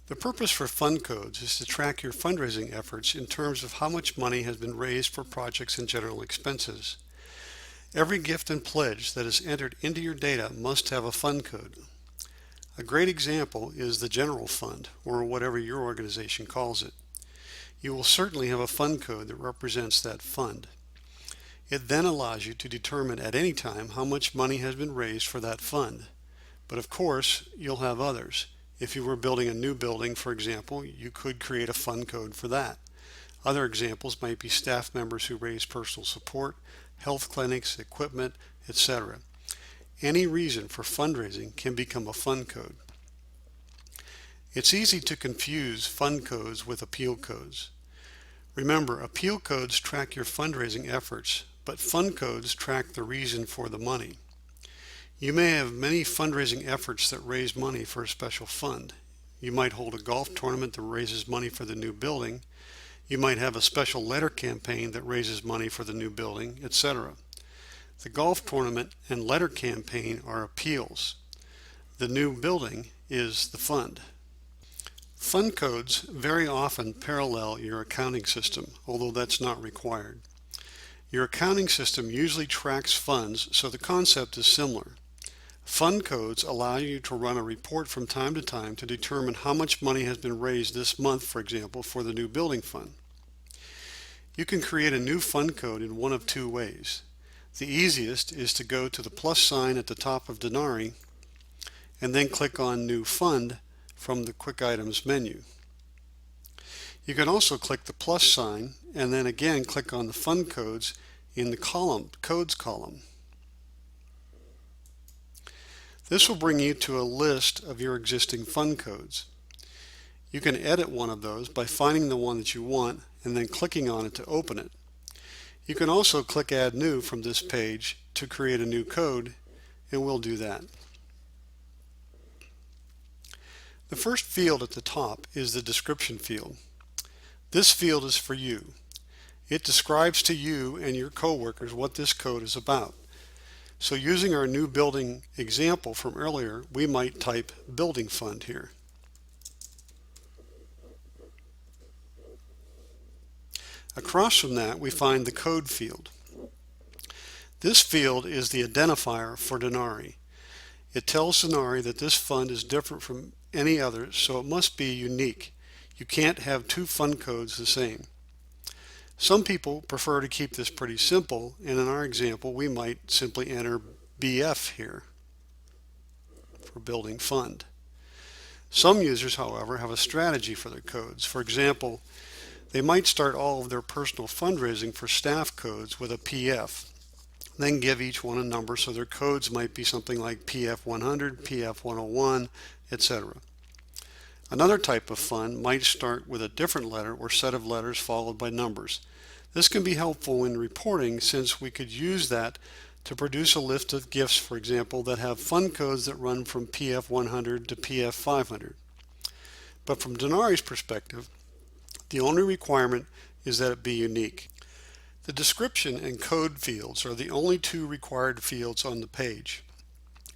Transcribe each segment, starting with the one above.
The purpose for fund codes is to track your fundraising efforts in terms of how much money has been raised for projects and general expenses. Every gift and pledge that is entered into your data must have a fund code. A great example is the general fund, or whatever your organization calls it. You will certainly have a fund code that represents that fund. It then allows you to determine at any time how much money has been raised for that fund. But of course, you'll have others. If you were building a new building, for example, you could create a fund code for that. Other examples might be staff members who raise personal support, health clinics, equipment, etc. Any reason for fundraising can become a fund code. It's easy to confuse fund codes with appeal codes. Remember, appeal codes track your fundraising efforts, but fund codes track the reason for the money. You may have many fundraising efforts that raise money for a special fund. You might hold a golf tournament that raises money for the new building. You might have a special letter campaign that raises money for the new building, etc. The golf tournament and letter campaign are appeals. The new building is the fund. Fund codes very often parallel your accounting system, although that's not required. Your accounting system usually tracks funds, so the concept is similar. Fund codes allow you to run a report from time to time to determine how much money has been raised this month, for example, for the new building fund. You can create a new fund code in one of two ways. The easiest is to go to the plus sign at the top of Denari and then click on New Fund from the Quick Items menu. You can also click the plus sign and then again click on the fund codes in the Codes column. This will bring you to a list of your existing fund codes. You can edit one of those by finding the one that you want and then clicking on it to open it. You can also click Add New from this page to create a new code, and we'll do that. The first field at the top is the description field. This field is for you. It describes to you and your coworkers what this code is about. So using our new building example from earlier, we might type building fund here. Across from that, we find the code field. This field is the identifier for Denari. It tells Denari that this fund is different from any other, so it must be unique. You can't have two fund codes the same. Some people prefer to keep this pretty simple, and in our example we might simply enter BF here for building fund. Some users, however, have a strategy for their codes. For example, they might start all of their personal fundraising for staff codes with a PF, then give each one a number, so their codes might be something like PF100, PF101, etc. Another type of fund might start with a different letter or set of letters followed by numbers. This can be helpful in reporting, since we could use that to produce a list of gifts, for example, that have fund codes that run from PF100 to PF500. But from Denari's perspective, the only requirement is that it be unique. The description and code fields are the only two required fields on the page.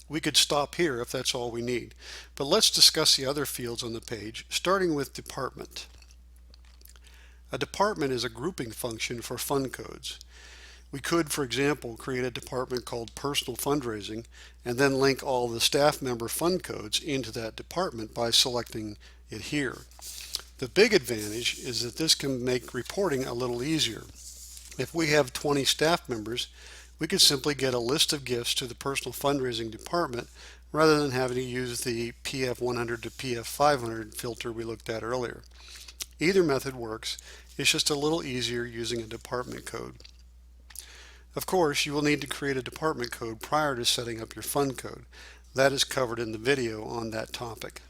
We could stop here if that's all we need, but let's discuss the other fields on the page, starting with department. A department is a grouping function for fund codes. We could, for example, create a department called personal fundraising and then link all the staff member fund codes into that department by selecting it here. The big advantage is that this can make reporting a little easier. If we have 20 staff members, we could simply get a list of gifts to the personal fundraising department rather than having to use the PF100 to PF500 filter we looked at earlier. Either method works. It's just a little easier using a department code. Of course, you will need to create a department code prior to setting up your fund code. That is covered in the video on that topic.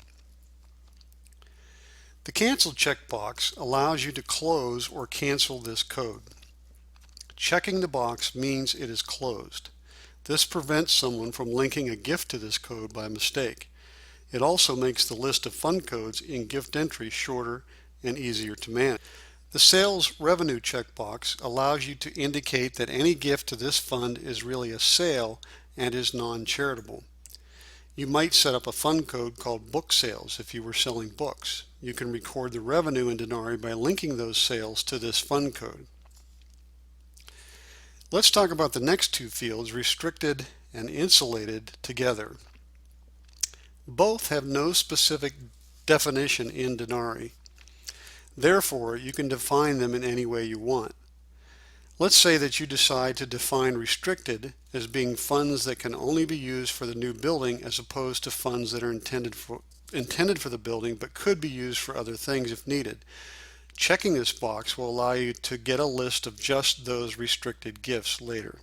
The Cancel checkbox allows you to close or cancel this code. Checking the box means it is closed. This prevents someone from linking a gift to this code by mistake. It also makes the list of fund codes in gift entry shorter and easier to manage. The Sales Revenue checkbox allows you to indicate that any gift to this fund is really a sale and is non-charitable. You might set up a fund code called book sales if you were selling books. You can record the revenue in Denari by linking those sales to this fund code. Let's talk about the next two fields, restricted and insulated, together. Both have no specific definition in Denari. Therefore, you can define them in any way you want. Let's say that you decide to define restricted as being funds that can only be used for the new building as opposed to funds that are intended for the building but could be used for other things if needed. Checking this box will allow you to get a list of just those restricted gifts later.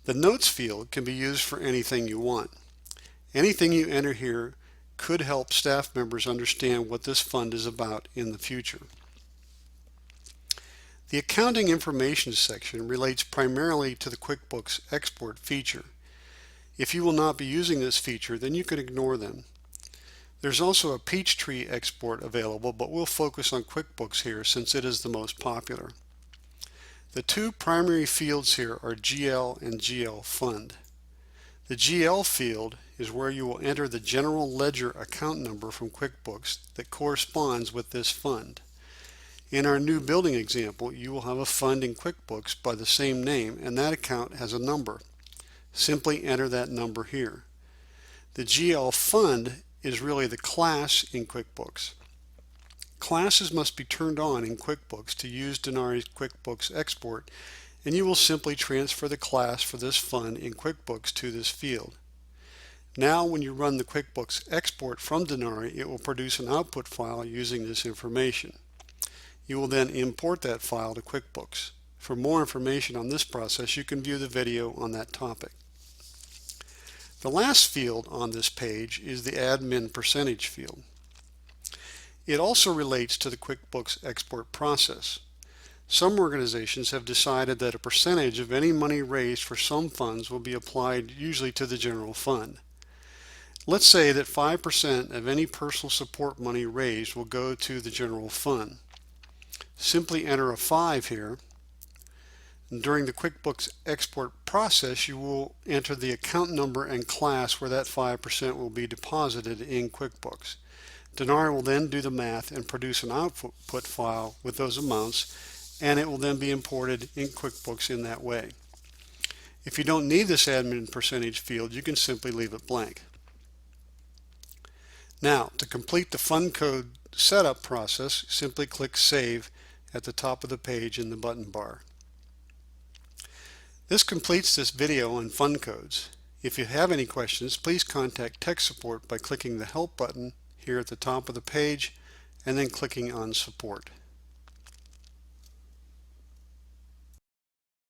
The notes field can be used for anything you want. Anything you enter here could help staff members understand what this fund is about in the future. The accounting information section relates primarily to the QuickBooks export feature. If you will not be using this feature, then you can ignore them. There's also a Peachtree export available, but we'll focus on QuickBooks here since it is the most popular. The two primary fields here are GL and GL Fund. The GL field is where you will enter the general ledger account number from QuickBooks that corresponds with this fund. In our new building example, you will have a fund in QuickBooks by the same name, and that account has a number. Simply enter that number here. The GL Fund is really the class in QuickBooks. Classes must be turned on in QuickBooks to use Denari's QuickBooks export, and you will simply transfer the class for this fund in QuickBooks to this field. Now when you run the QuickBooks export from Denari, it will produce an output file using this information. You will then import that file to QuickBooks. For more information on this process, you can view the video on that topic. The last field on this page is the admin percentage field. It also relates to the QuickBooks export process. Some organizations have decided that a percentage of any money raised for some funds will be applied usually to the general fund. Let's say that 5% of any personal support money raised will go to the general fund. Simply enter a 5 here. And during the QuickBooks export process, you will enter the account number and class where that 5% will be deposited in QuickBooks. Denari will then do the math and produce an output file with those amounts, and it will then be imported in QuickBooks in that way. If you don't need this admin percentage field, you can simply leave it blank. Now, to complete the fund code setup process, simply click Save at the top of the page in the button bar. This completes this video on fund codes. If you have any questions, please contact tech support by clicking the Help button here at the top of the page and then clicking on Support.